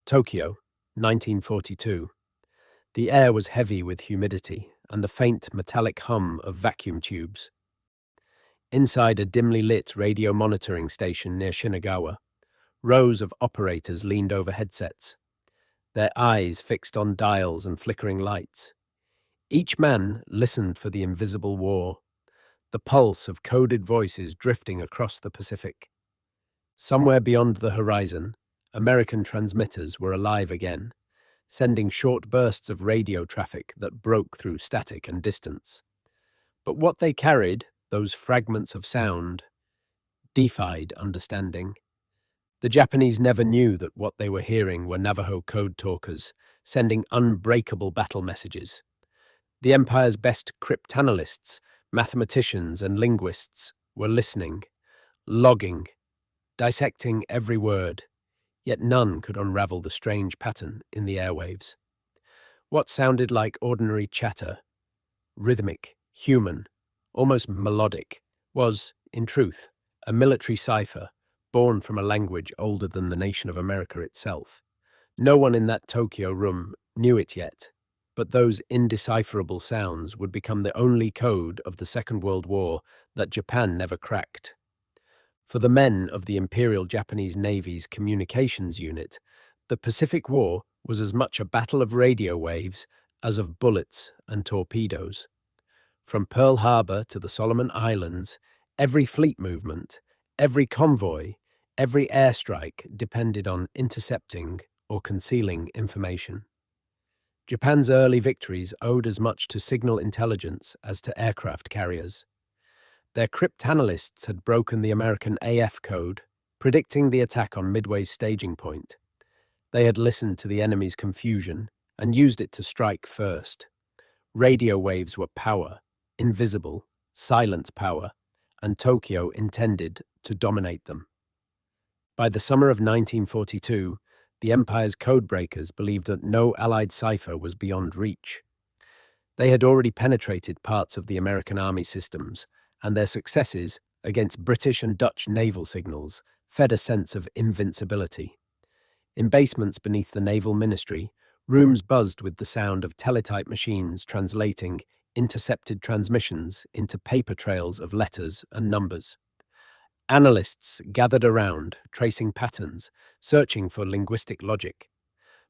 Tokyo, 1942. The air was heavy with humidity and the faint metallic hum of vacuum tubes. Inside a dimly lit radio monitoring station near Shinagawa, rows of operators leaned over headsets, their eyes fixed on dials and flickering lights. Each man listened for the invisible war, the pulse of coded voices drifting across the Pacific. Somewhere beyond the horizon, American transmitters were alive again, sending short bursts of radio traffic that broke through static and distance. But what they carried, those fragments of sound, defied understanding. The Japanese never knew that what they were hearing were Navajo Code Talkers, sending unbreakable battle messages. The Empire's best cryptanalysts, mathematicians, and linguists were listening, logging, dissecting every word, yet none could unravel the strange pattern in the airwaves. What sounded like ordinary chatter, rhythmic, human, almost melodic, was, in truth, a military cipher born from a language older than the nation of America itself. No one in that Tokyo room knew it yet, but those indecipherable sounds would become the only code of the Second World War that Japan never cracked. For the men of the Imperial Japanese Navy's communications unit, the Pacific War was as much a battle of radio waves as of bullets and torpedoes. From Pearl Harbor to the Solomon Islands, every fleet movement, every convoy, every airstrike depended on intercepting or concealing information. Japan's early victories owed as much to signal intelligence as to aircraft carriers. Their cryptanalysts had broken the American AF code, predicting the attack on Midway's staging point. They had listened to the enemy's confusion and used it to strike first. Radio waves were power, invisible, silent power, and Tokyo intended to dominate them. By the summer of 1942, the Empire's codebreakers believed that no Allied cipher was beyond reach. They had already penetrated parts of the American Army systems, and their successes against British and Dutch naval signals fed a sense of invincibility. In basements beneath the Naval Ministry, rooms buzzed with the sound of teletype machines translating intercepted transmissions into paper trails of letters and numbers. Analysts gathered around, tracing patterns, searching for linguistic logic.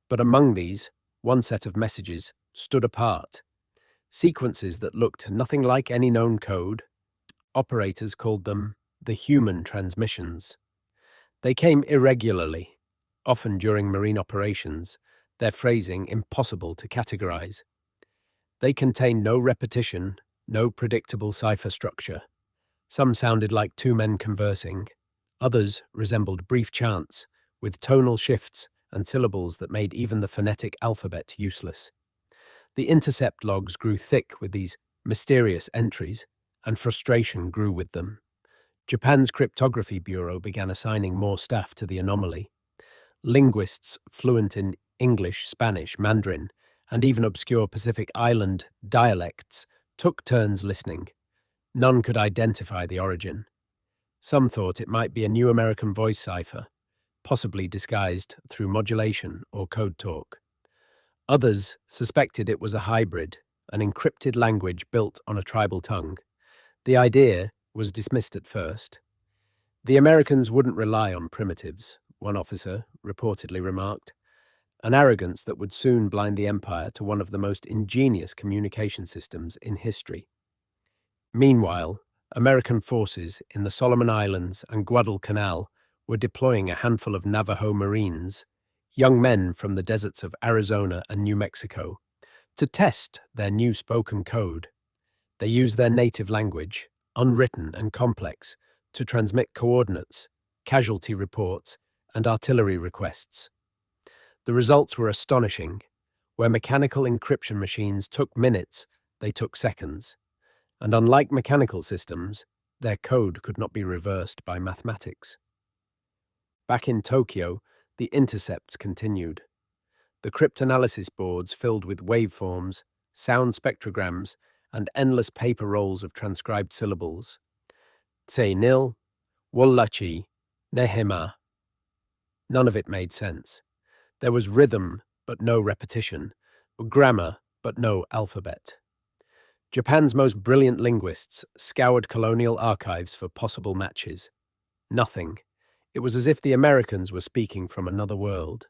But among these, one set of messages stood apart. Sequences that looked nothing like any known code. Operators called them the human transmissions. They came irregularly, often during marine operations, their phrasing impossible to categorize. They contained no repetition, no predictable cipher structure. Some sounded like two men conversing. Others resembled brief chants, with tonal shifts and syllables that made even the phonetic alphabet useless. The intercept logs grew thick with these mysterious entries, and frustration grew with them. Japan's Cryptography Bureau began assigning more staff to the anomaly. Linguists fluent in English, Spanish, Mandarin, and even obscure Pacific Island dialects took turns listening. None could identify the origin. Some thought it might be a new American voice cipher, possibly disguised through modulation or code talk. Others suspected it was a hybrid, an encrypted language built on a tribal tongue. The idea was dismissed at first. The Americans wouldn't rely on primitives, one officer reportedly remarked, an arrogance that would soon blind the Empire to one of the most ingenious communication systems in history. Meanwhile, American forces in the Solomon Islands and Guadalcanal were deploying a handful of Navajo Marines, young men from the deserts of Arizona and New Mexico, to test their new spoken code. They used their native language, unwritten and complex, to transmit coordinates, casualty reports, and artillery requests. The results were astonishing. Where mechanical encryption machines took minutes, they took seconds. And unlike mechanical systems, their code could not be reversed by mathematics. Back in Tokyo, the intercepts continued. The cryptanalysis boards filled with waveforms, sound spectrograms, and endless paper rolls of transcribed syllables. Tse-nil, Wallachi, Nehema. None of it made sense. There was rhythm, but no repetition, grammar, but no alphabet. Japan's most brilliant linguists scoured colonial archives for possible matches. Nothing. It was as if the Americans were speaking from another world.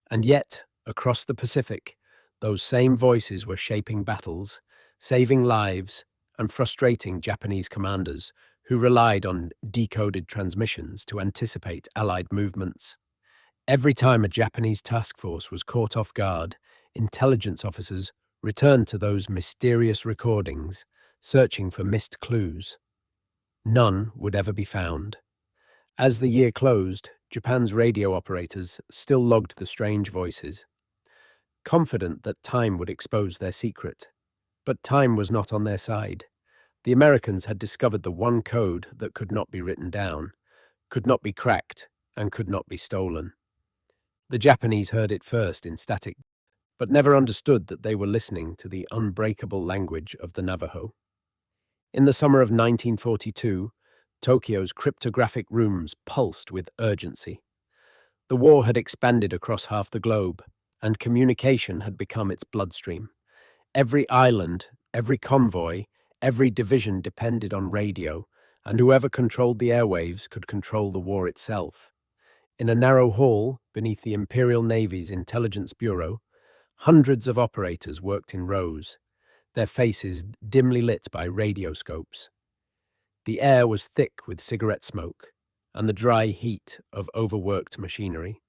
And yet, across the Pacific, those same voices were shaping battles, saving lives, and frustrating Japanese commanders who relied on decoded transmissions to anticipate Allied movements. Every time a Japanese task force was caught off guard, intelligence officers returned to those mysterious recordings, searching for missed clues. None would ever be found. As the year closed, Japan's radio operators still logged the strange voices, confident that time would expose their secret. But time was not on their side. The Americans had discovered the one code that could not be written down, could not be cracked, and could not be stolen. The Japanese heard it first in static, but never understood that they were listening to the unbreakable language of the Navajo. In the summer of 1942, Tokyo's cryptographic rooms pulsed with urgency. The war had expanded across half the globe, and communication had become its bloodstream. Every island, every convoy, every division depended on radio, and whoever controlled the airwaves could control the war itself. In a narrow hall beneath the Imperial Navy's Intelligence Bureau, hundreds of operators worked in rows, their faces dimly lit by radioscopes. The air was thick with cigarette smoke and the dry heat of overworked machinery.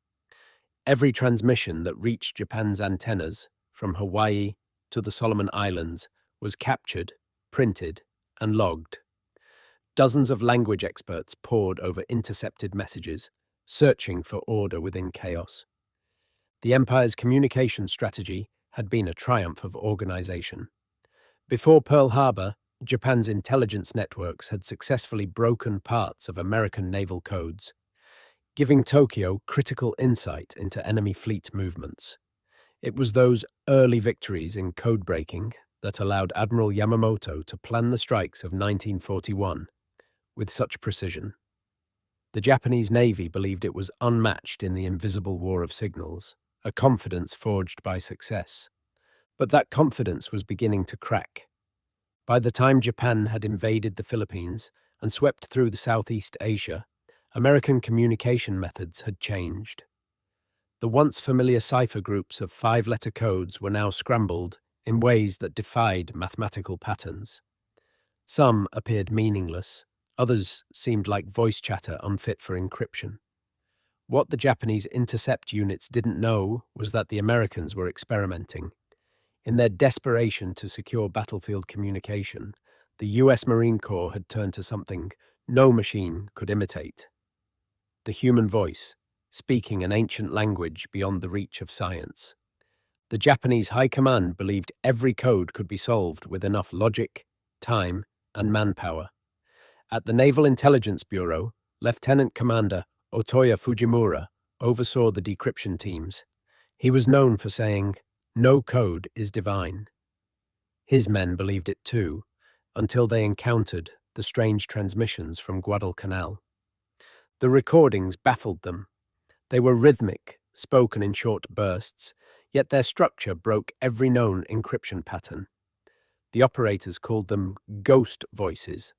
Every transmission that reached Japan's antennas, from Hawaii to the Solomon Islands, was captured, printed, and logged. Dozens of language experts pored over intercepted messages, searching for order within chaos. The Empire's communication strategy had been a triumph of organization. Before Pearl Harbor, Japan's intelligence networks had successfully broken parts of American naval codes, giving Tokyo critical insight into enemy fleet movements. It was those early victories in code breaking that allowed Admiral Yamamoto to plan the strikes of 1941 with such precision. The Japanese Navy believed it was unmatched in the invisible war of signals, a confidence forged by success. But that confidence was beginning to crack. By the time Japan had invaded the Philippines and swept through the Southeast Asia, American communication methods had changed. The once familiar cipher groups of five-letter codes were now scrambled in ways that defied mathematical patterns. Some appeared meaningless, others seemed like voice chatter unfit for encryption. What the Japanese intercept units didn't know was that the Americans were experimenting. In their desperation to secure battlefield communication, the US Marine Corps had turned to something no machine could imitate: the human voice, speaking an ancient language beyond the reach of science. The Japanese High Command believed every code could be solved with enough logic, time, and manpower. At the Naval Intelligence Bureau, Lieutenant Commander Otoya Fujimura oversaw the decryption teams. He was known for saying, "No code is divine." His men believed it too, until they encountered the strange transmissions from Guadalcanal. The recordings baffled them. They were rhythmic, spoken in short bursts, yet their structure broke every known encryption pattern. The operators called them ghost voices.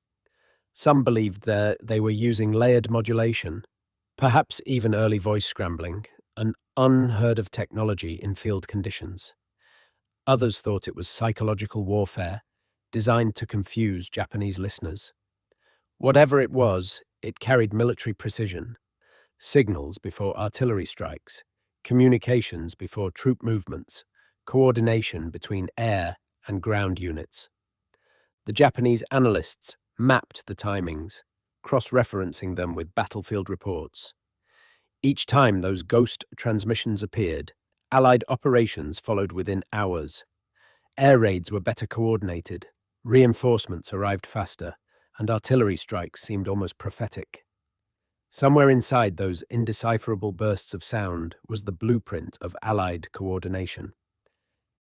Some believed that they were using layered modulation, perhaps even early voice scrambling, an unheard-of technology in field conditions. Others thought it was psychological warfare, designed to confuse Japanese listeners. Whatever it was, it carried military precision: signals before artillery strikes, communications before troop movements, coordination between air and ground units. The Japanese analysts mapped the timings, cross-referencing them with battlefield reports. Each time those ghost transmissions appeared, Allied operations followed within hours. Air raids were better coordinated, reinforcements arrived faster, and artillery strikes seemed almost prophetic. Somewhere inside those indecipherable bursts of sound was the blueprint of Allied coordination.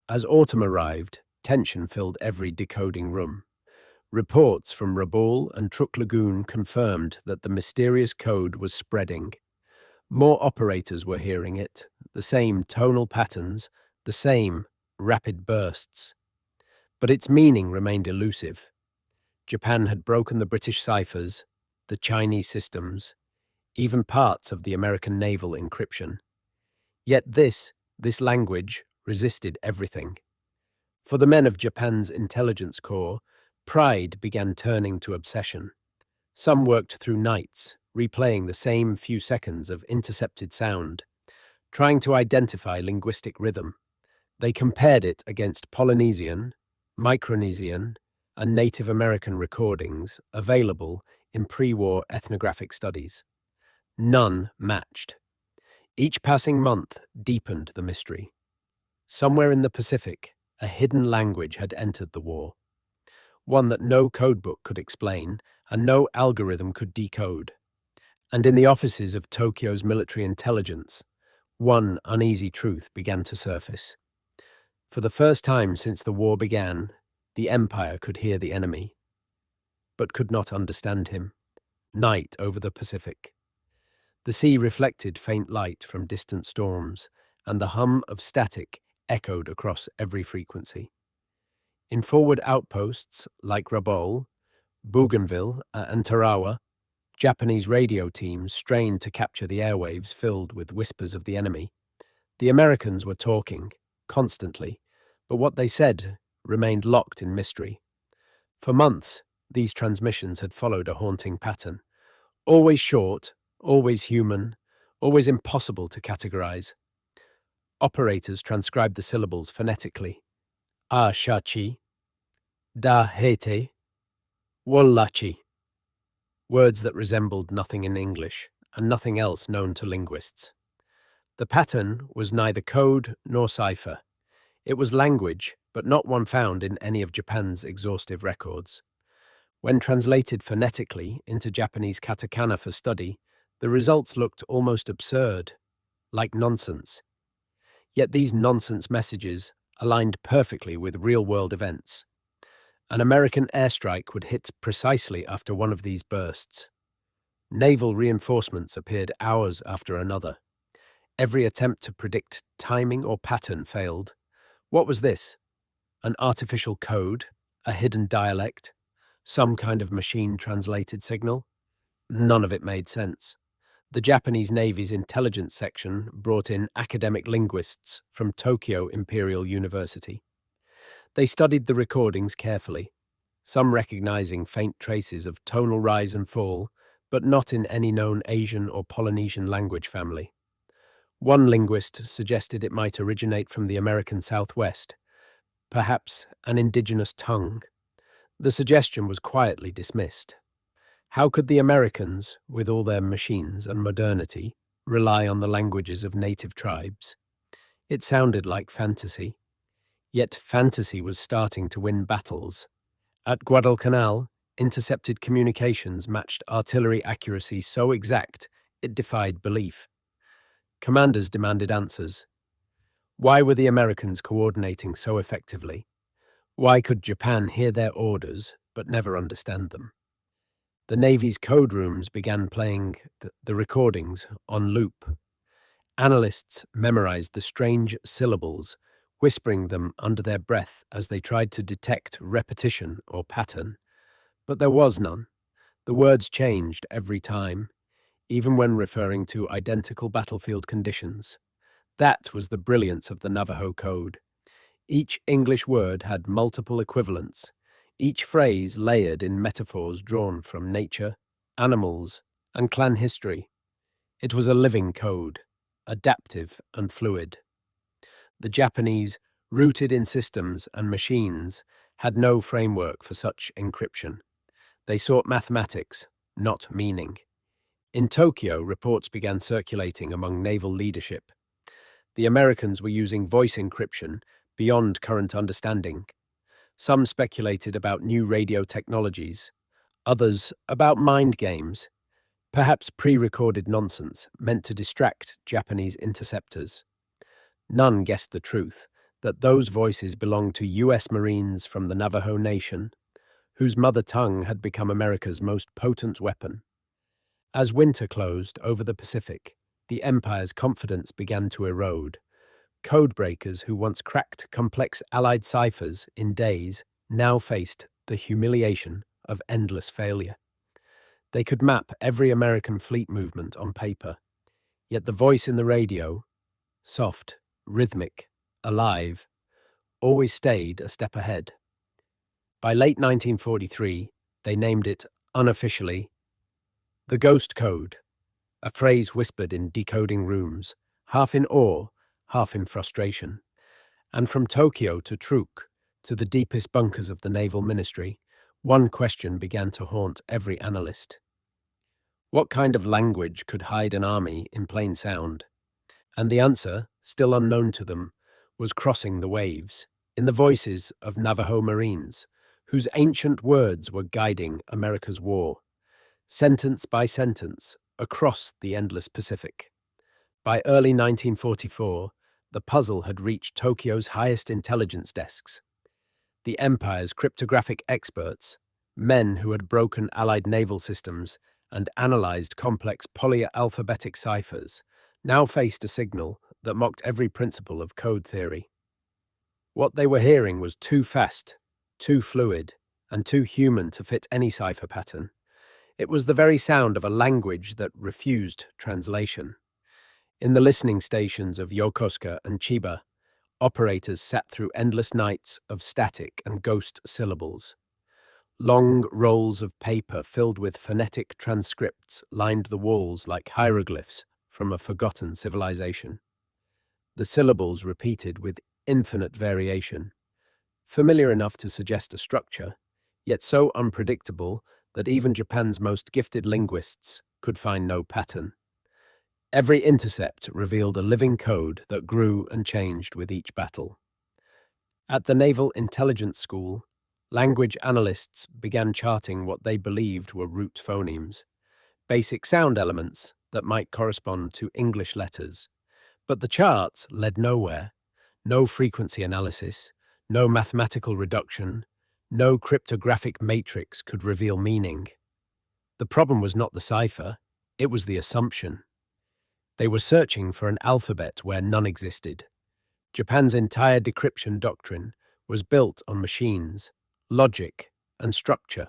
As autumn arrived, tension filled every decoding room. Reports from Rabaul and Truk Lagoon confirmed that the mysterious code was spreading. More operators were hearing it, the same tonal patterns, the same rapid bursts. But its meaning remained elusive. Japan had broken the British ciphers, the Chinese systems, even parts of the American naval encryption. Yet this language, resisted everything. For the men of Japan's intelligence corps, pride began turning to obsession. Some worked through nights, replaying the same few seconds of intercepted sound, trying to identify linguistic rhythm. They compared it against Polynesian, Micronesian, and Native American recordings available in pre-war ethnographic studies. None matched. Each passing month deepened the mystery. Somewhere in the Pacific, a hidden language had entered the war, one that no codebook could explain and no algorithm could decode. And in the offices of Tokyo's military intelligence, one uneasy truth began to surface. For the first time since the war began, the Empire could hear the enemy, but could not understand him. Night over the Pacific. The sea reflected faint light from distant storms, and the hum of static echoed across every frequency. In forward outposts like Rabaul, Bougainville, and Tarawa, Japanese radio teams strained to capture the airwaves filled with whispers of the enemy. The Americans were talking, constantly, but what they said remained locked in mystery. For months, these transmissions had followed a haunting pattern. Always short, always human, always impossible to categorize. Operators transcribed the syllables phonetically. A-shachi, da-hete, wallachi. Words that resembled nothing in English, and nothing else known to linguists. The pattern was neither code nor cipher. It was language, but not one found in any of Japan's exhaustive records. When translated phonetically into Japanese katakana for study, the results looked almost absurd, like nonsense. Yet these nonsense messages aligned perfectly with real-world events. An American airstrike would hit precisely after one of these bursts. Naval reinforcements appeared hours after another. Every attempt to predict timing or pattern failed. What was this? An artificial code? A hidden dialect? Some kind of machine-translated signal? None of it made sense. The Japanese Navy's intelligence section brought in academic linguists from Tokyo Imperial University. They studied the recordings carefully, some recognizing faint traces of tonal rise and fall, but not in any known Asian or Polynesian language family. One linguist suggested it might originate from the American Southwest, perhaps an indigenous tongue. The suggestion was quietly dismissed. How could the Americans, with all their machines and modernity, rely on the languages of native tribes? It sounded like fantasy. Yet fantasy was starting to win battles. At Guadalcanal, intercepted communications matched artillery accuracy so exact it defied belief. Commanders demanded answers. Why were the Americans coordinating so effectively? Why could Japan hear their orders but never understand them? The Navy's code rooms began playing the recordings on loop. Analysts memorized the strange syllables, whispering them under their breath as they tried to detect repetition or pattern. But there was none. The words changed every time, even when referring to identical battlefield conditions. That was the brilliance of the Navajo Code. Each English word had multiple equivalents, each phrase layered in metaphors drawn from nature, animals, and clan history. It was a living code, adaptive and fluid. The Japanese, rooted in systems and machines, had no framework for such encryption. They sought mathematics, not meaning. In Tokyo, reports began circulating among naval leadership. The Americans were using voice encryption beyond current understanding. Some speculated about new radio technologies, others about mind games, perhaps pre-recorded nonsense meant to distract Japanese interceptors. None guessed the truth, that those voices belonged to US Marines from the Navajo Nation, whose mother tongue had become America's most potent weapon. As winter closed over the Pacific, The Empire's confidence began to erode. Codebreakers who once cracked complex Allied ciphers in days now faced the humiliation of endless failure. They could map every American fleet movement on paper, yet the voice in the radio, soft, rhythmic, alive, always stayed a step ahead. By late 1943, they named it, unofficially, the Ghost Code, a phrase whispered in decoding rooms, half in awe, half in frustration. And from Tokyo to Truk, to the deepest bunkers of the Naval Ministry, one question began to haunt every analyst. What kind of language could hide an army in plain sound? And the answer, still unknown to them, was crossing the waves, in the voices of Navajo Marines, whose ancient words were guiding America's war, sentence by sentence, across the endless Pacific. By early 1944, the puzzle had reached Tokyo's highest intelligence desks. The Empire's cryptographic experts, men who had broken Allied naval systems and analyzed complex polyalphabetic ciphers, now faced a signal that mocked every principle of code theory. What they were hearing was too fast, too fluid, and too human to fit any cipher pattern. It was the very sound of a language that refused translation. In the listening stations of Yokosuka and Chiba, operators sat through endless nights of static and ghost syllables. Long rolls of paper filled with phonetic transcripts lined the walls like hieroglyphs from a forgotten civilization. The syllables repeated with infinite variation, familiar enough to suggest a structure, yet so unpredictable that even Japan's most gifted linguists could find no pattern. Every intercept revealed a living code that grew and changed with each battle. At the Naval Intelligence School, language analysts began charting what they believed were root phonemes, basic sound elements that might correspond to English letters. But the charts led nowhere. No frequency analysis, no mathematical reduction, no cryptographic matrix could reveal meaning. The problem was not the cipher, it was the assumption. They were searching for an alphabet where none existed. Japan's entire decryption doctrine was built on machines, logic, and structure.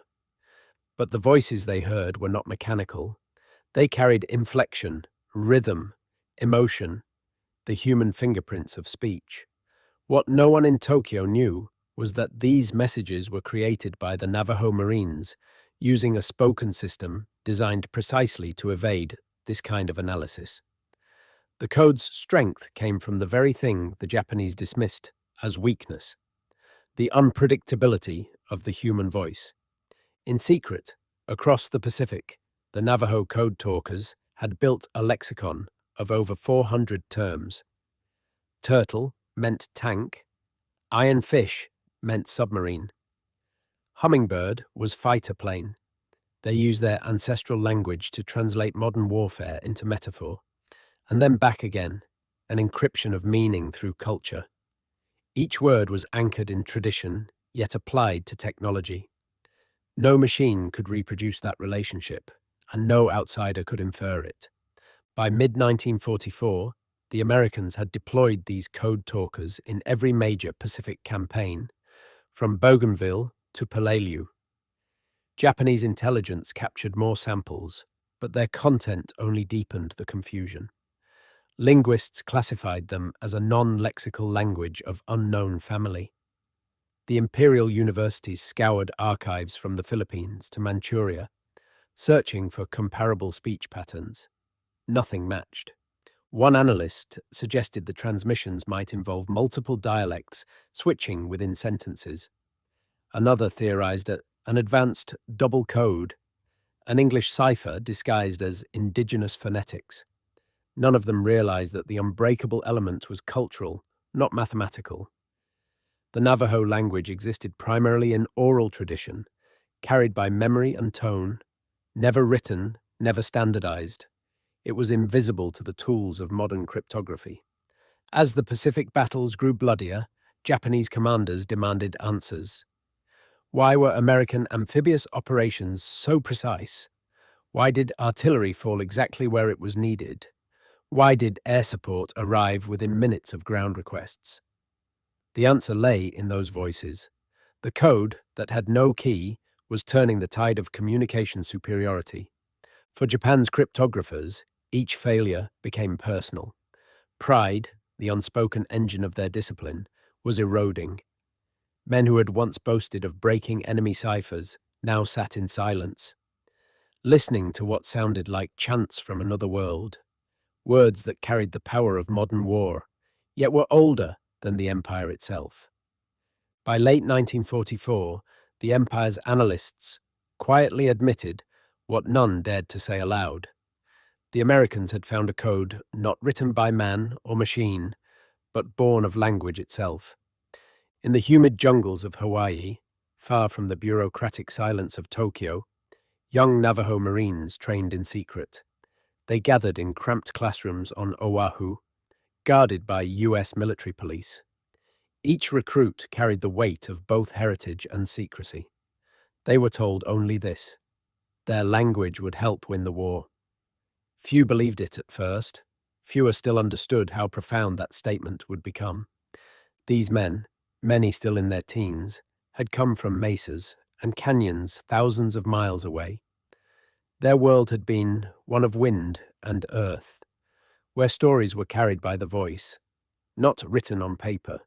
But the voices they heard were not mechanical. They carried inflection, rhythm, emotion, the human fingerprints of speech. What no one in Tokyo knew was that these messages were created by the Navajo Marines using a spoken system designed precisely to evade this kind of analysis. The code's strength came from the very thing the Japanese dismissed as weakness, the unpredictability of the human voice. In secret, across the Pacific, the Navajo Code Talkers had built a lexicon of over 400 terms. Turtle meant tank, iron fish meant submarine. Hummingbird was fighter plane. They used their ancestral language to translate modern warfare into metaphor, and then back again, an encryption of meaning through culture. Each word was anchored in tradition, yet applied to technology. No machine could reproduce that relationship, and no outsider could infer it. By mid-1944, the Americans had deployed these code talkers in every major Pacific campaign, from Bougainville to Peleliu. Japanese intelligence captured more samples, but their content only deepened the confusion. Linguists classified them as a non-lexical language of unknown family. The imperial universities scoured archives from the Philippines to Manchuria, searching for comparable speech patterns. Nothing matched. One analyst suggested the transmissions might involve multiple dialects switching within sentences. Another theorized an advanced double code, an English cipher disguised as indigenous phonetics. None of them realized that the unbreakable element was cultural, not mathematical. The Navajo language existed primarily in oral tradition, carried by memory and tone, never written, never standardized. It was invisible to the tools of modern cryptography. As the Pacific battles grew bloodier, Japanese commanders demanded answers. Why were American amphibious operations so precise? Why did artillery fall exactly where it was needed? Why did air support arrive within minutes of ground requests? The answer lay in those voices. The code that had no key was turning the tide of communication superiority. For Japan's cryptographers, each failure became personal. Pride, the unspoken engine of their discipline, was eroding. Men who had once boasted of breaking enemy ciphers now sat in silence, listening to what sounded like chants from another world, words that carried the power of modern war, yet were older than the empire itself. By late 1944, the empire's analysts quietly admitted what none dared to say aloud. The Americans had found a code not written by man or machine, but born of language itself. In the humid jungles of Hawaii, far from the bureaucratic silence of Tokyo, young Navajo Marines trained in secret. They gathered in cramped classrooms on Oahu, guarded by US military police. Each recruit carried the weight of both heritage and secrecy. They were told only this: their language would help win the war. Few believed it at first. Fewer still understood how profound that statement would become. These men, many still in their teens, had come from mesas and canyons thousands of miles away. Their world had been one of wind and earth, where stories were carried by the voice, not written on paper,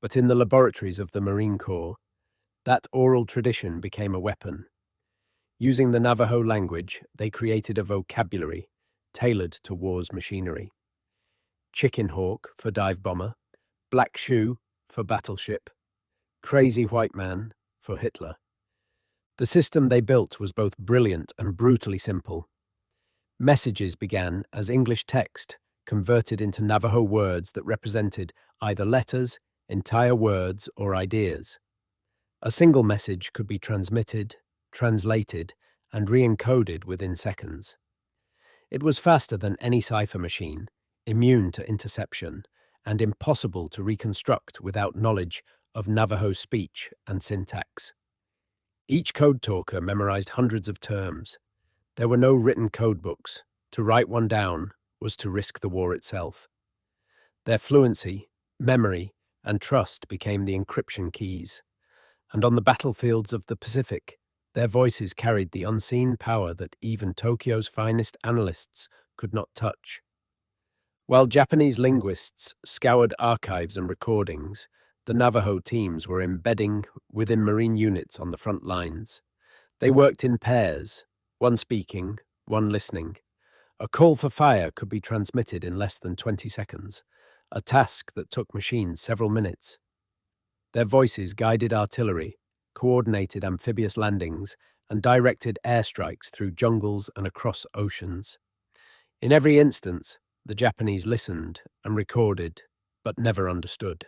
but in the laboratories of the Marine Corps. That oral tradition became a weapon. Using the Navajo language, they created a vocabulary tailored to war's machinery. Chicken Hawk for dive bomber, Black Shoe for battleship, Crazy White Man for Hitler. The system they built was both brilliant and brutally simple. Messages began as English text converted into Navajo words that represented either letters, entire words, or ideas. A single message could be transmitted, translated, and re-encoded within seconds. It was faster than any cipher machine, immune to interception, and impossible to reconstruct without knowledge of Navajo speech and syntax. Each code talker memorized hundreds of terms. There were no written code books. To write one down was to risk the war itself. Their fluency, memory, and trust became the encryption keys. And on the battlefields of the Pacific, their voices carried the unseen power that even Tokyo's finest analysts could not touch. While Japanese linguists scoured archives and recordings, the Navajo teams were embedding within Marine units on the front lines. They worked in pairs, one speaking, one listening. A call for fire could be transmitted in less than 20 seconds, a task that took machines several minutes. Their voices guided artillery, coordinated amphibious landings, and directed airstrikes through jungles and across oceans. In every instance, the Japanese listened and recorded, but never understood.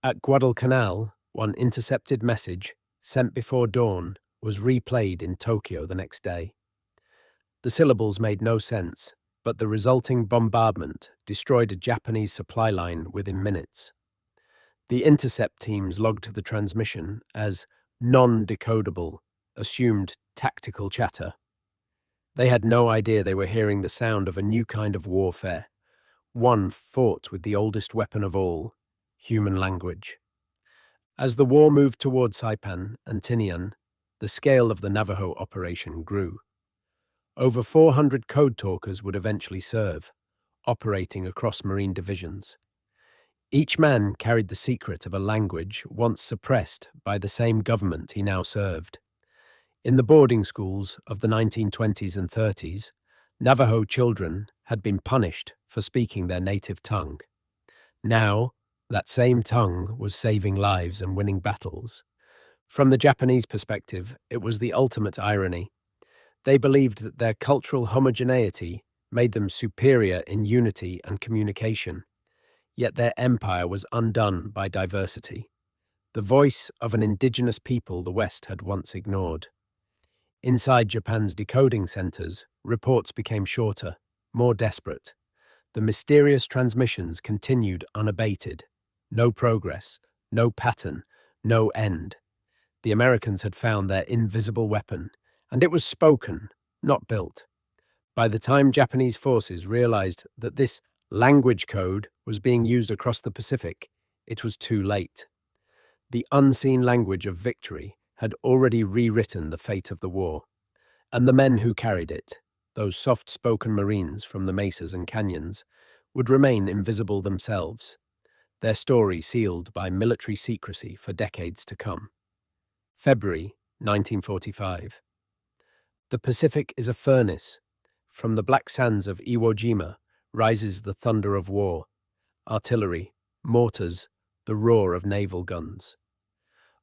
At Guadalcanal, one intercepted message, sent before dawn, was replayed in Tokyo the next day. The syllables made no sense, but the resulting bombardment destroyed a Japanese supply line within minutes. The intercept teams logged the transmission as non-decodable, assumed tactical chatter. They had no idea they were hearing the sound of a new kind of warfare, one fought with the oldest weapon of all, human language. As the war moved toward Saipan and Tinian, the scale of the Navajo operation grew. Over 400 code talkers would eventually serve, operating across Marine divisions. Each man carried the secret of a language once suppressed by the same government he now served. In the boarding schools of the 1920s and 30s, Navajo children had been punished for speaking their native tongue. Now, that same tongue was saving lives and winning battles. From the Japanese perspective, it was the ultimate irony. They believed that their cultural homogeneity made them superior in unity and communication. Yet their empire was undone by diversity, the voice of an indigenous people the West had once ignored. Inside Japan's decoding centers, reports became shorter, more desperate. The mysterious transmissions continued unabated. No progress, no pattern, no end. The Americans had found their invisible weapon, and it was spoken, not built. By the time Japanese forces realized that this language code was being used across the Pacific, it was too late. The unseen language of victory had already rewritten the fate of the war, and the men who carried it, those soft-spoken Marines from the mesas and canyons, would remain invisible themselves, their story sealed by military secrecy for decades to come. February 1945. The Pacific is a furnace. From the black sands of Iwo Jima rises the thunder of war, artillery, mortars, the roar of naval guns.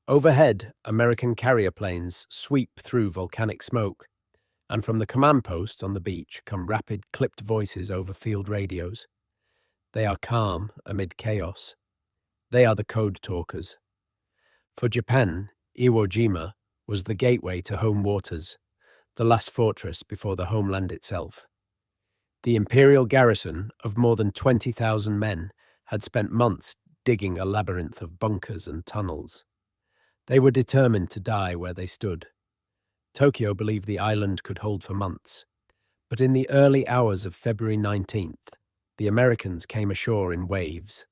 Overhead, American carrier planes sweep through volcanic smoke, and from the command posts on the beach come rapid, clipped voices over field radios. They are calm amid chaos. They are the code talkers. For Japan, Iwo Jima was the gateway to home waters, the last fortress before the homeland itself. The imperial garrison of more than 20,000 men had spent months digging a labyrinth of bunkers and tunnels. They were determined to die where they stood. Tokyo believed the island could hold for months, but in the early hours of February 19th, the Americans came ashore in waves.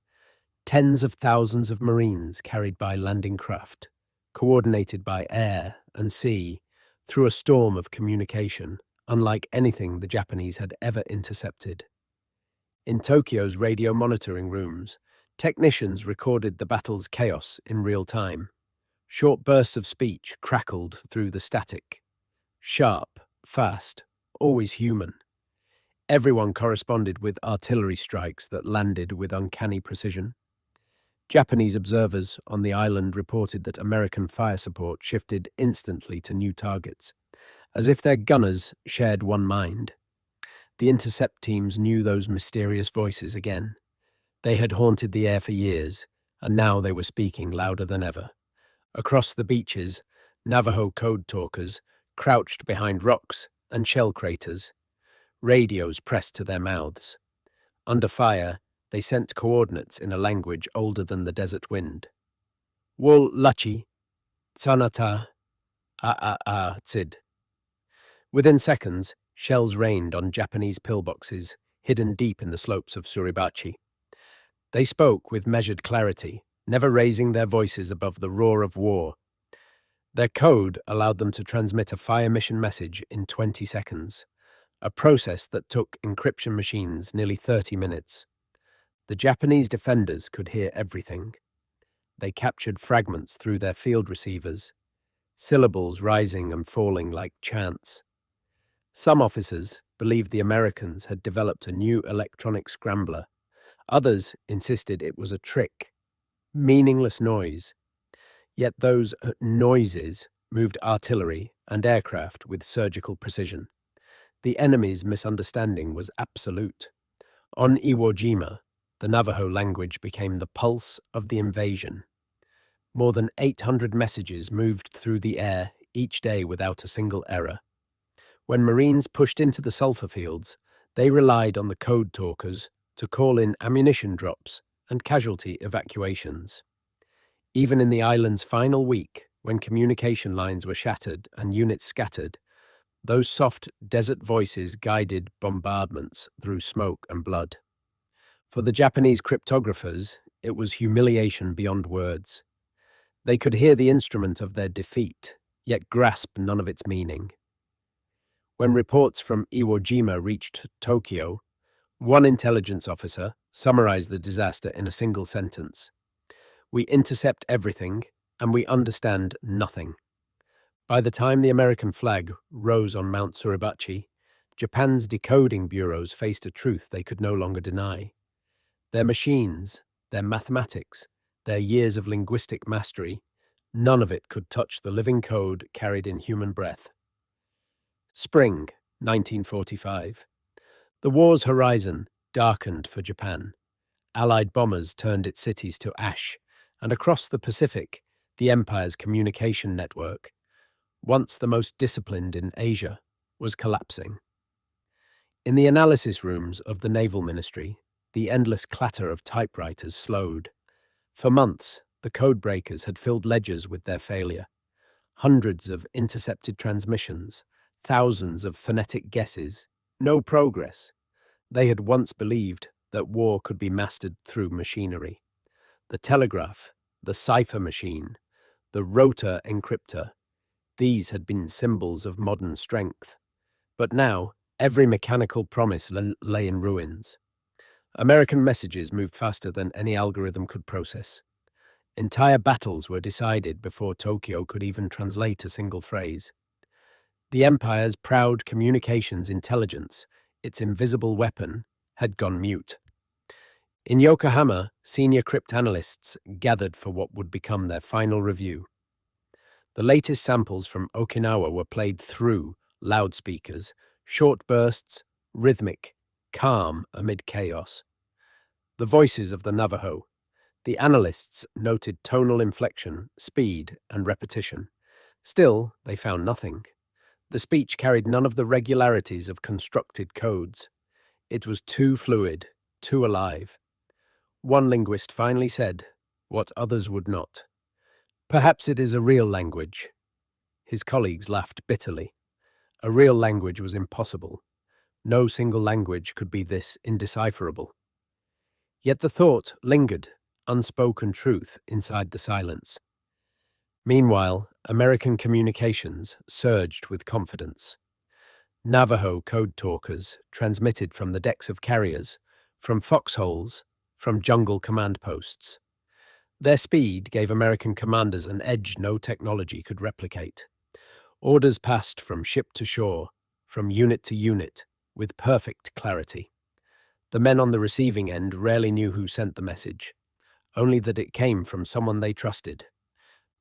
Tens of thousands of Marines carried by landing craft, coordinated by air and sea, through a storm of communication, unlike anything the Japanese had ever intercepted. In Tokyo's radio monitoring rooms, technicians recorded the battle's chaos in real time. Short bursts of speech crackled through the static. Sharp, fast, always human. Everyone corresponded with artillery strikes that landed with uncanny precision. Japanese observers on the island reported that American fire support shifted instantly to new targets, as if their gunners shared one mind. The intercept teams knew those mysterious voices again. They had haunted the air for years, and now they were speaking louder than ever. Across the beaches, Navajo Code Talkers crouched behind rocks and shell craters, radios pressed to their mouths. Under fire, they sent coordinates in a language older than the desert wind. Wol lachi, tsanata, tsid. Within seconds, shells rained on Japanese pillboxes hidden deep in the slopes of Suribachi. They spoke with measured clarity, never raising their voices above the roar of war. Their code allowed them to transmit a fire mission message in 20 seconds, a process that took encryption machines nearly 30 minutes. The Japanese defenders could hear everything. They captured fragments through their field receivers, syllables rising and falling like chants. Some officers believed the Americans had developed a new electronic scrambler. Others insisted it was a trick, meaningless noise. Yet those noises moved artillery and aircraft with surgical precision. The enemy's misunderstanding was absolute. On Iwo Jima, the Navajo language became the pulse of the invasion. More than 800 messages moved through the air each day without a single error. When Marines pushed into the sulfur fields, they relied on the code talkers to call in ammunition drops and casualty evacuations. Even in the island's final week, when communication lines were shattered and units scattered, those soft desert voices guided bombardments through smoke and blood. For the Japanese cryptographers, it was humiliation beyond words. They could hear the instrument of their defeat, yet grasp none of its meaning. When reports from Iwo Jima reached Tokyo, one intelligence officer summarized the disaster in a single sentence. "We intercept everything, and we understand nothing." By the time the American flag rose on Mount Suribachi, Japan's decoding bureaus faced a truth they could no longer deny. Their machines, their mathematics, their years of linguistic mastery, none of it could touch the living code carried in human breath. Spring 1945. The war's horizon darkened for Japan. Allied bombers turned its cities to ash, and across the Pacific, the empire's communication network, once the most disciplined in Asia, was collapsing. In the analysis rooms of the Naval Ministry, the endless clatter of typewriters slowed. For months, the Codebreakers had filled ledgers with their failure. Hundreds of intercepted transmissions, thousands of phonetic guesses, No progress. They had once believed that war could be mastered through machinery. The telegraph, the cipher machine, the rotor encryptor, these had been symbols of modern strength. But now, every mechanical promise lay in ruins. American messages moved faster than any algorithm could process. Entire battles were decided before Tokyo could even translate a single phrase. The Empire's proud communications intelligence, its invisible weapon, had gone mute. In Yokohama, senior cryptanalysts gathered for what would become their final review. The latest samples from Okinawa were played through loudspeakers, short bursts, rhythmic, calm amid chaos. The voices of the Navajo. The analysts noted tonal inflection, speed, and repetition. Still, they found nothing. The speech carried none of the regularities of constructed codes. It was too fluid, too alive. One linguist finally said, what others would not. Perhaps it is a real language. His colleagues laughed bitterly. A real language was impossible. No single language could be this indecipherable. Yet the thought lingered, unspoken truth inside the silence. Meanwhile, American communications surged with confidence. Navajo Code Talkers transmitted from the decks of carriers, from foxholes, from jungle command posts. Their speed gave American commanders an edge no technology could replicate. Orders passed from ship to shore, from unit to unit, with perfect clarity. The men on the receiving end rarely knew who sent the message, only that it came from someone they trusted.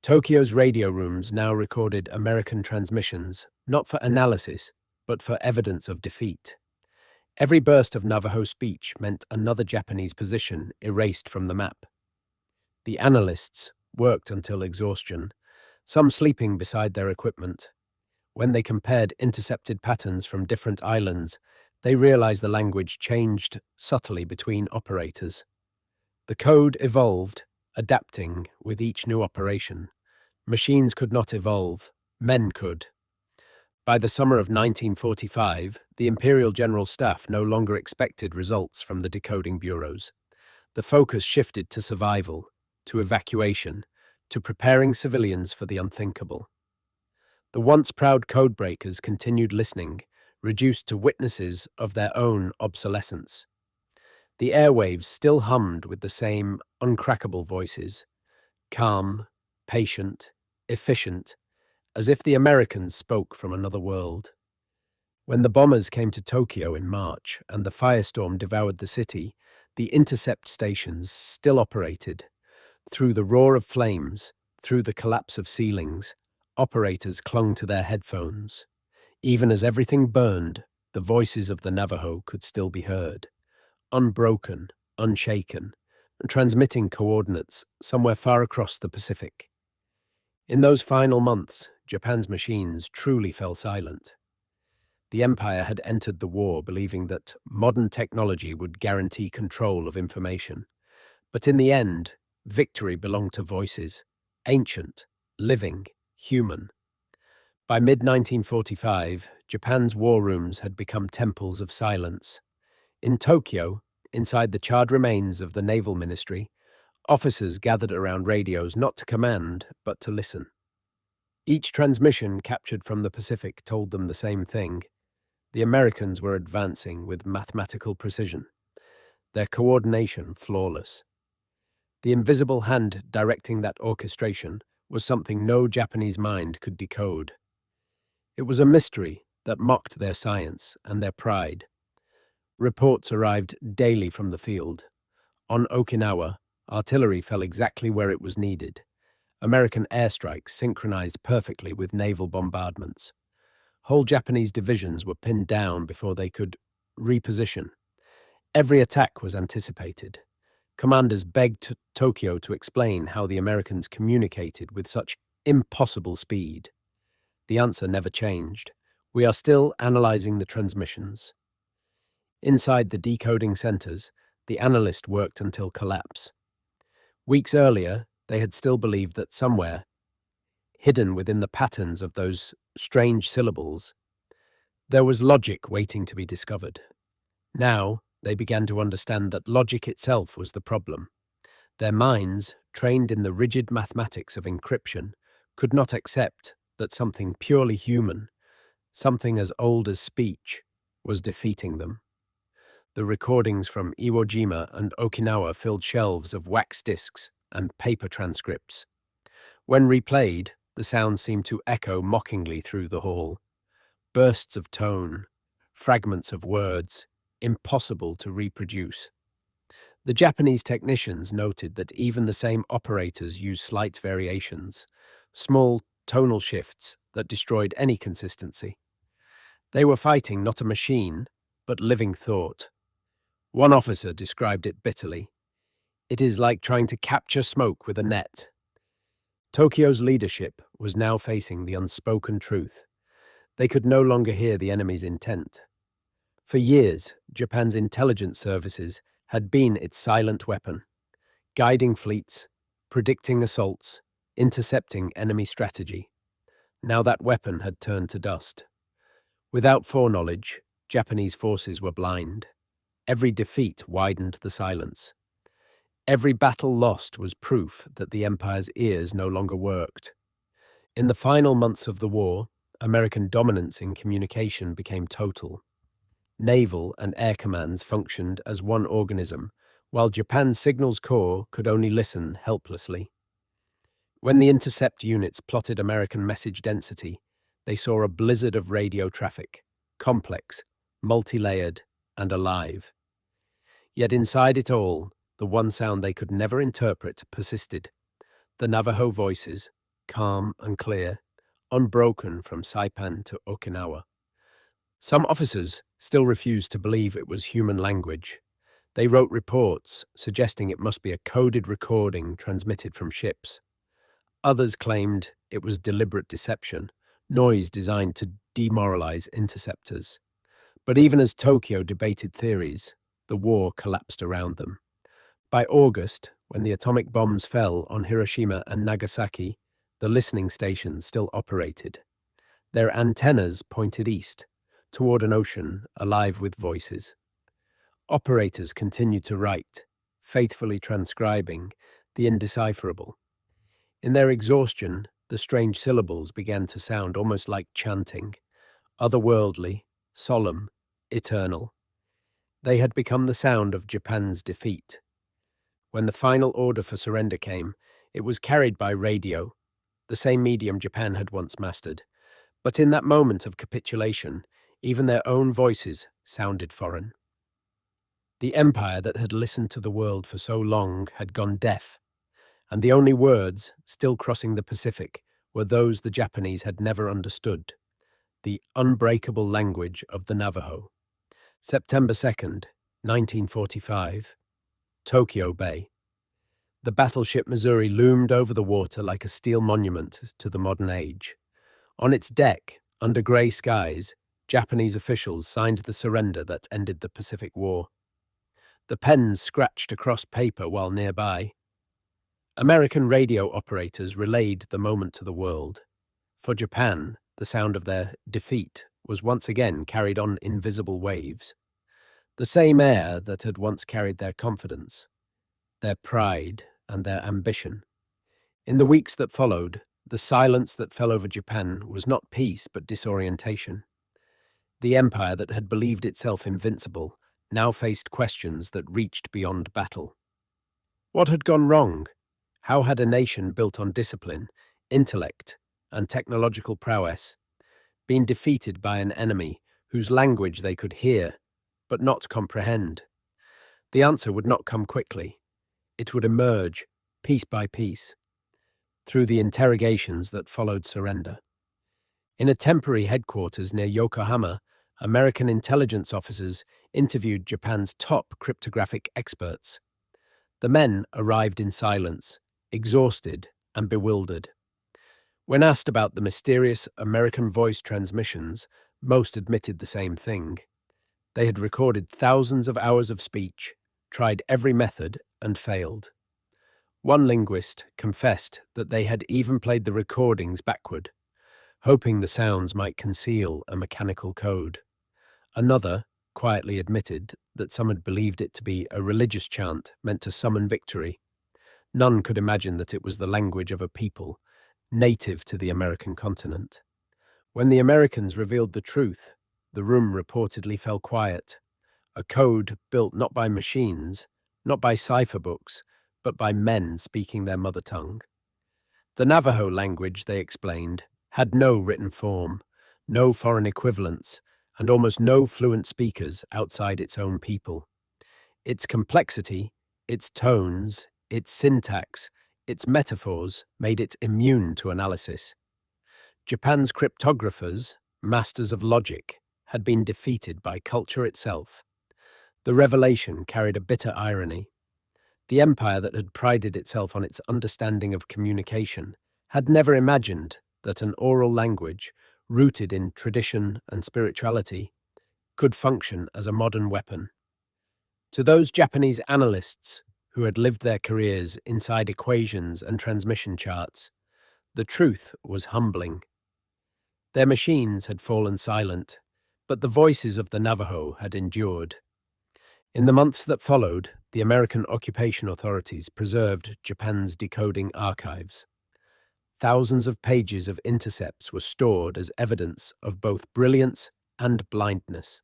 Tokyo's radio rooms now recorded American transmissions, not for analysis, but for evidence of defeat. Every burst of Navajo speech meant another Japanese position erased from the map. The analysts worked until exhaustion, some sleeping beside their equipment. When they compared intercepted patterns from different islands, they realized the language changed subtly between operators. The code evolved, adapting with each new operation. Machines could not evolve, men could. By the summer of 1945, the Imperial General Staff no longer expected results from the decoding bureaus. The focus shifted to survival, to evacuation, to preparing civilians for the unthinkable. The once proud codebreakers continued listening, reduced to witnesses of their own obsolescence. The airwaves still hummed with the same uncrackable voices, calm, patient, efficient, as if the Americans spoke from another world. When the bombers came to Tokyo in March and the firestorm devoured the city, the intercept stations still operated. Through the roar of flames, through the collapse of ceilings, operators clung to their headphones. Even as everything burned, the voices of the Navajo could still be heard, unbroken, unshaken, transmitting coordinates somewhere far across the Pacific. In those final months, Japan's machines truly fell silent. The Empire had entered the war believing that modern technology would guarantee control of information. But in the end, victory belonged to voices, ancient, living, human. By mid-1945, Japan's war rooms had become temples of silence. In Tokyo, inside the charred remains of the Naval Ministry, officers gathered around radios not to command, but to listen. Each transmission captured from the Pacific told them the same thing. The Americans were advancing with mathematical precision, their coordination flawless. The invisible hand directing that orchestration was something no Japanese mind could decode. It was a mystery that mocked their science and their pride. Reports arrived daily from the field. On Okinawa, artillery fell exactly where it was needed. American airstrikes synchronized perfectly with naval bombardments. Whole Japanese divisions were pinned down before they could reposition. Every attack was anticipated. Commanders begged Tokyo to explain how the Americans communicated with such impossible speed. The answer never changed. We are still analyzing the transmissions. Inside the decoding centers, the analyst worked until collapse. Weeks earlier, they had still believed that somewhere, hidden within the patterns of those strange syllables, There was logic waiting to be discovered. Now, they began to understand that logic itself was the problem. Their minds, trained in the rigid mathematics of encryption, could not accept that something purely human, something as old as speech, was defeating them. The recordings from Iwo Jima and Okinawa filled shelves of wax discs and paper transcripts. When replayed, the sound seemed to echo mockingly through the hall. Bursts of tone, fragments of words, impossible to reproduce. The Japanese technicians noted that even the same operators used slight variations, small tonal shifts that destroyed any consistency. They were fighting not a machine, but living thought. One officer described it bitterly. It is like trying to capture smoke with a net. Tokyo's leadership was now facing the unspoken truth. They could no longer hear the enemy's intent. For years, Japan's intelligence services had been its silent weapon, guiding fleets, predicting assaults, intercepting enemy strategy. Now that weapon had turned to dust. Without foreknowledge, Japanese forces were blind. Every defeat widened the silence. Every battle lost was proof that the Empire's ears no longer worked. In the final months of the war, American dominance in communication became total. Naval and air commands functioned as one organism, while Japan's signals corps could only listen helplessly. When the intercept units plotted American message density, they saw a blizzard of radio traffic, complex, multi-layered, and alive. Yet inside it all, the one sound they could never interpret persisted. The Navajo voices, calm and clear, unbroken from Saipan to Okinawa. Some officers still refused to believe it was human language. They wrote reports suggesting it must be a coded recording transmitted from ships. Others claimed it was deliberate deception, noise designed to demoralize interceptors. But even as Tokyo debated theories, the war collapsed around them. By August, when the atomic bombs fell on Hiroshima and Nagasaki, the listening stations still operated. Their antennas pointed east, toward an ocean alive with voices. Operators continued to write, faithfully transcribing the indecipherable. In their exhaustion, the strange syllables began to sound almost like chanting, otherworldly, solemn, eternal. They had become the sound of Japan's defeat. When the final order for surrender came, it was carried by radio, the same medium Japan had once mastered. But in that moment of capitulation, even their own voices sounded foreign. The empire that had listened to the world for so long had gone deaf, and the only words still crossing the Pacific were those the Japanese had never understood, the unbreakable language of the Navajo. September 2nd, 1945, Tokyo Bay. The battleship Missouri loomed over the water like a steel monument to the modern age. On its deck, under grey skies, Japanese officials signed the surrender that ended the Pacific War. The pens scratched across paper while nearby. American radio operators relayed the moment to the world. For Japan, the sound of their defeat was once again carried on invisible waves. The same air that had once carried their confidence, their pride, and their ambition. In the weeks that followed, the silence that fell over Japan was not peace but disorientation. The empire that had believed itself invincible now faced questions that reached beyond battle. What had gone wrong? How had a nation built on discipline, intellect, and technological prowess been defeated by an enemy whose language they could hear but not comprehend? The answer would not come quickly. It would emerge, piece by piece, through the interrogations that followed surrender. In a temporary headquarters near Yokohama, American intelligence officers interviewed Japan's top cryptographic experts. The men arrived in silence, exhausted and bewildered. When asked about the mysterious American voice transmissions, most admitted the same thing. They had recorded thousands of hours of speech, tried every method, and failed. One linguist confessed that they had even played the recordings backward. hoping the sounds might conceal a mechanical code. Another quietly admitted that some had believed it to be a religious chant meant to summon victory. None could imagine that it was the language of a people native to the American continent. When the Americans revealed the truth, the room reportedly fell quiet. A code built not by machines, not by cipher books, but by men speaking their mother tongue. The Navajo language, they explained, had no written form, no foreign equivalents, and almost no fluent speakers outside its own people. Its complexity, its tones, its syntax, its metaphors made it immune to analysis. Japan's cryptographers, masters of logic, had been defeated by culture itself. The revelation carried a bitter irony. The empire that had prided itself on its understanding of communication had never imagined that an oral language, rooted in tradition and spirituality, could function as a modern weapon. To those Japanese analysts who had lived their careers inside equations and transmission charts, the truth was humbling. Their machines had fallen silent, but the voices of the Navajo had endured. In the months that followed, the American occupation authorities preserved Japan's decoding archives. Thousands of pages of intercepts were stored as evidence of both brilliance and blindness.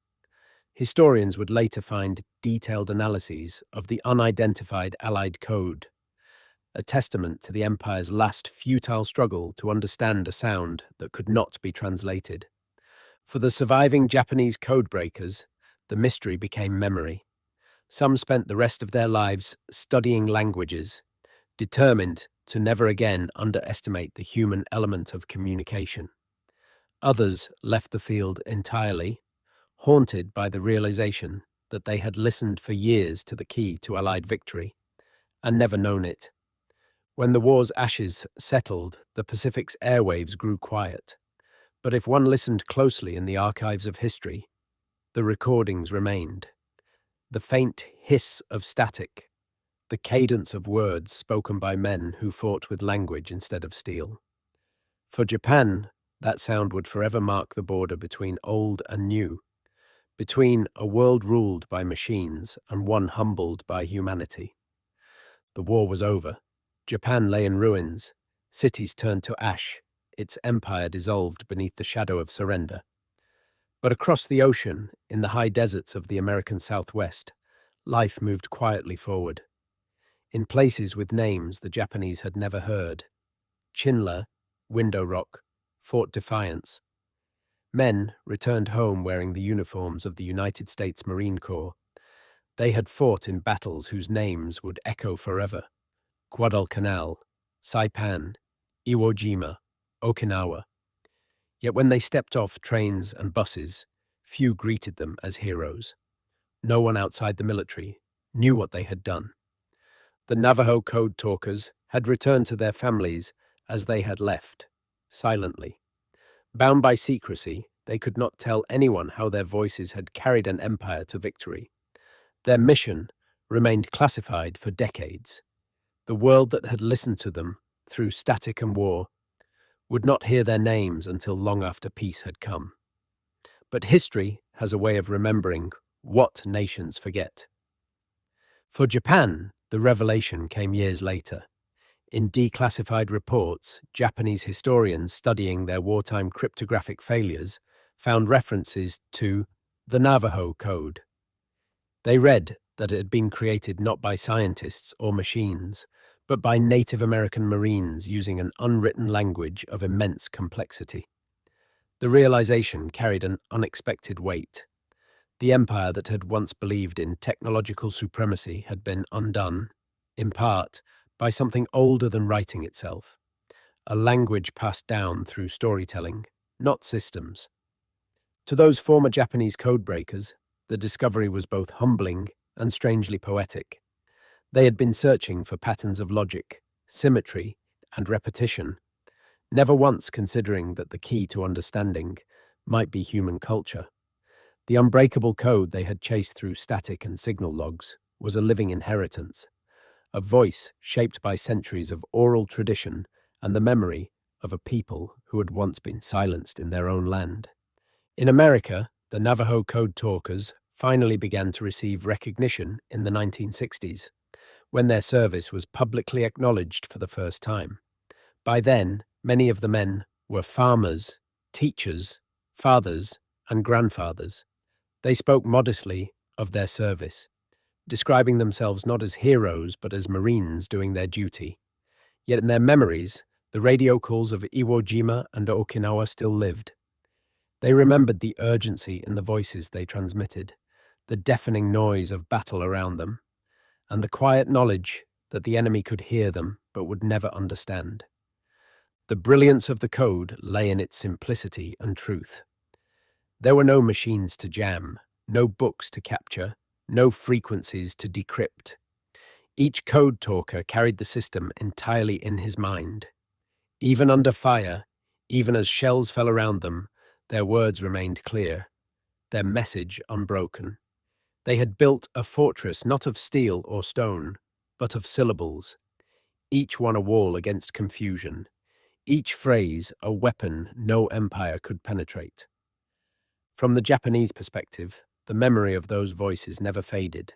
Historians would later find detailed analyses of the unidentified Allied code, a testament to the empire's last futile struggle to understand a sound that could not be translated. For the surviving Japanese codebreakers, the mystery became memory. Some spent the rest of their lives studying languages, determined to never again underestimate the human element of communication. Others left the field entirely, haunted by the realization that they had listened for years to the key to Allied victory and never known it. When the war's ashes settled, the Pacific's airwaves grew quiet. But if one listened closely in the archives of history, the recordings remained. The faint hiss of static, the cadence of words spoken by men who fought with language instead of steel. For Japan, that sound would forever mark the border between old and new, between a world ruled by machines and one humbled by humanity. The war was over. Japan lay in ruins. Cities turned to ash. Its empire dissolved beneath the shadow of surrender. But across the ocean, in the high deserts of the American Southwest, life moved quietly forward. In places with names the Japanese had never heard: Chinle, Window Rock, Fort Defiance. Men returned home wearing the uniforms of the United States Marine Corps. They had fought in battles whose names would echo forever: Guadalcanal, Saipan, Iwo Jima, Okinawa. Yet when they stepped off trains and buses, few greeted them as heroes. No one outside the military knew what they had done. The Navajo Code Talkers had returned to their families as they had left, silently. Bound by secrecy, they could not tell anyone how their voices had carried an empire to victory. Their mission remained classified for decades. The world that had listened to them through static and war would not hear their names until long after peace had come. But history has a way of remembering what nations forget. For Japan, the revelation came years later. In declassified reports, Japanese historians studying their wartime cryptographic failures found references to the Navajo Code. They read that it had been created not by scientists or machines, but by Native American Marines using an unwritten language of immense complexity. The realization carried an unexpected weight. The empire that had once believed in technological supremacy had been undone, in part, by something older than writing itself, a language passed down through storytelling, not systems. To those former Japanese codebreakers, the discovery was both humbling and strangely poetic. They had been searching for patterns of logic, symmetry, and repetition, never once considering that the key to understanding might be human culture. The unbreakable code they had chased through static and signal logs was a living inheritance, a voice shaped by centuries of oral tradition and the memory of a people who had once been silenced in their own land. In America, the Navajo Code Talkers finally began to receive recognition in the 1960s, when their service was publicly acknowledged for the first time. By then, many of the men were farmers, teachers, fathers, and grandfathers. They spoke modestly of their service, describing themselves not as heroes but as Marines doing their duty. Yet in their memories, the radio calls of Iwo Jima and Okinawa still lived. They remembered the urgency in the voices they transmitted, the deafening noise of battle around them, and the quiet knowledge that the enemy could hear them but would never understand. The brilliance of the code lay in its simplicity and truth. There were no machines to jam, no books to capture, no frequencies to decrypt. Each code talker carried the system entirely in his mind. Even under fire, even as shells fell around them, their words remained clear, their message unbroken. They had built a fortress not of steel or stone, but of syllables, each one a wall against confusion, each phrase a weapon no empire could penetrate. From the Japanese perspective, the memory of those voices never faded.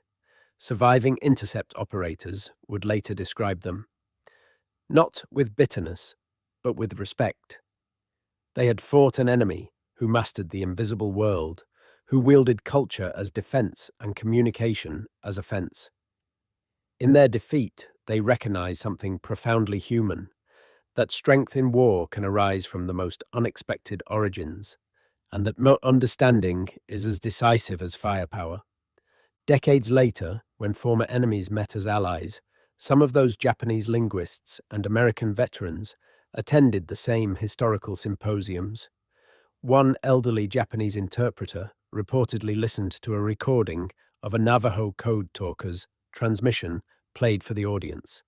Surviving intercept operators would later describe them, not with bitterness, but with respect. They had fought an enemy who mastered the invisible world, who wielded culture as defense and communication as offense. In their defeat, they recognized something profoundly human, that strength in war can arise from the most unexpected origins, and that understanding is as decisive as firepower. Decades later, when former enemies met as allies, some of those Japanese linguists and American veterans attended the same historical symposiums. One elderly Japanese interpreter reportedly listened to a recording of a Navajo Code Talkers transmission played for the audience.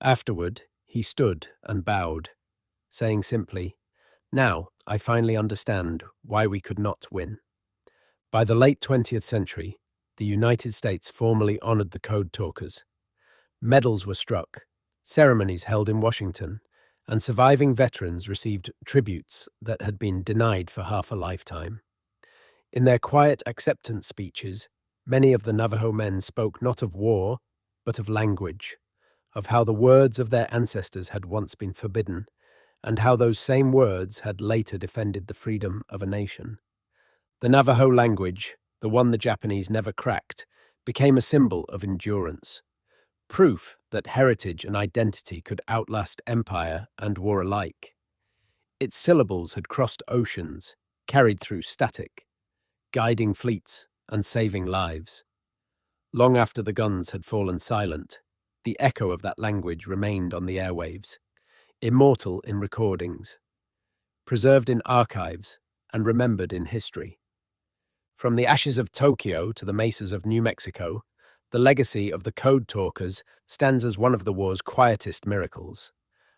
Afterward, he stood and bowed, saying simply, "Now I finally understand why we could not win." By the late 20th century, the United States formally honored the Code Talkers. Medals were struck, ceremonies held in Washington, and surviving veterans received tributes that had been denied for half a lifetime. In their quiet acceptance speeches, many of the Navajo men spoke not of war, but of language, of how the words of their ancestors had once been forbidden, and how those same words had later defended the freedom of a nation. The Navajo language, the one the Japanese never cracked, became a symbol of endurance, proof that heritage and identity could outlast empire and war alike. Its syllables had crossed oceans, carried through static, guiding fleets and saving lives. Long after the guns had fallen silent, the echo of that language remained on the airwaves, immortal in recordings, preserved in archives, and remembered in history. From the ashes of Tokyo to the mesas of New Mexico, the legacy of the Code Talkers stands as one of the war's quietest miracles.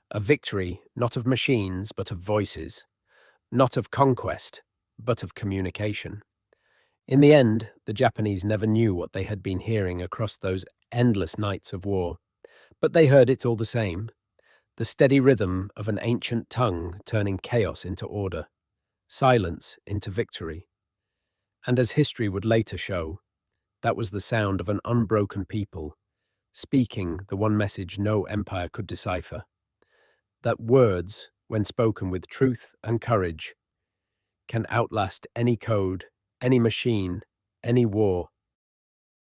A victory not of machines but of voices, not of conquest but of communication. In the end, the Japanese never knew what they had been hearing across those endless nights of war, but they heard it all the same, the steady rhythm of an ancient tongue turning chaos into order, silence into victory. And as history would later show, that was the sound of an unbroken people, speaking the one message no empire could decipher, that words, when spoken with truth and courage, can outlast any code, any machine, any war,